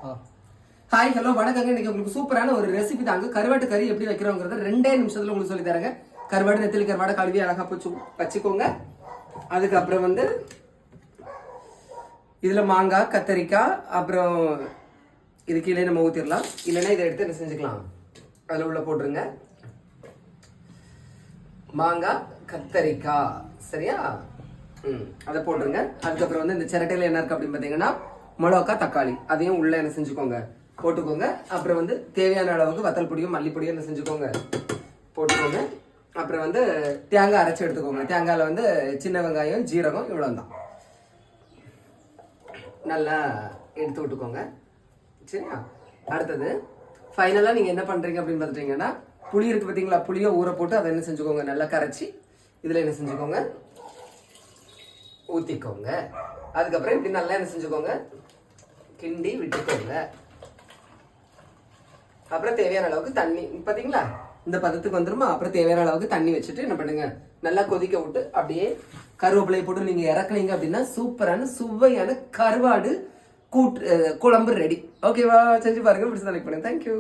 Hi hello வணக்கங்க. இன்னைக்கு உங்களுக்கு சூப்பரான ஒரு ரெசிபி தாங்க. கருவாட்டு கறி எப்படி வைக்கிறோங்கிறத 2 நிமிஷத்துல உங்களுக்கு சொல்லி தரேங்க. கருவாடு நெத்திலி கருவாடை கழுவி அழகா வச்சுக்கோங்க. அதுக்கப்புறம் இதுல மாங்காய், கத்தரிக்காய், அப்புறம் இது கீழே நம்ம ஊத்திடலாம். இல்லைன்னா இதை எடுத்து என்ன செஞ்சுக்கலாம், அதில் உள்ள போட்டுருங்க. மாங்காய், கத்தரிக்காய், சரியா? அதை போட்டுருங்க. அதுக்கப்புறம் இந்த சிரட்டையில என்ன இருக்கு அப்படின்னு பார்த்தீங்கன்னா மிளகா, தக்காளி, அதையும் உள்ள என்ன செஞ்சுக்கோங்க, போட்டுக்கோங்க. அப்புறம் தேவையான அளவுக்கு வத்தல் பொடியும் மல்லிப்பொடியும் என்ன செஞ்சுக்கோங்க, போட்டுக்கோங்க. அப்புறம் தேங்காய் அரைச்சி எடுத்துக்கோங்க. தேங்காயில் சின்ன வெங்காயம், ஜீரகம், இவ்வளோதான். நல்லா எடுத்து விட்டுக்கோங்க, சரியா? அடுத்தது ஃபைனலாக நீங்கள் என்ன பண்ணுறீங்க அப்படின்னு பார்த்துட்டீங்கன்னா, புளி இருக்குது பார்த்தீங்களா, புளியை ஊற போட்டு அதை என்ன செஞ்சுக்கோங்க, நல்லா கரைச்சி இதில் என்ன செஞ்சுக்கோங்க, ஊற்றிக்கோங்க. அதுக்கப்புறம் இப்படி நல்லா என்ன செஞ்சுக்கோங்க, கிண்டி விட்டுக்கோங்க. அப்புறம் தேவையான அளவுக்கு தண்ணி, பார்த்தீங்களா இந்த பதத்துக்கு வந்துருமா. அப்புறம் தேவையான அளவுக்கு தண்ணி வச்சுட்டு என்ன பண்ணுங்க, நல்லா கொதிக்க விட்டு அப்படியே கருவேப்பிலையை போட்டு நீங்க இறக்குனீங்க அப்படின்னா சூப்பரான சுவையான கருவாடு குழம்பு ரெடி. ஓகேவா? செஞ்சு பாருங்க. பிடிச்ச லைக் பண்ணுங்க. தேங்க்யூ.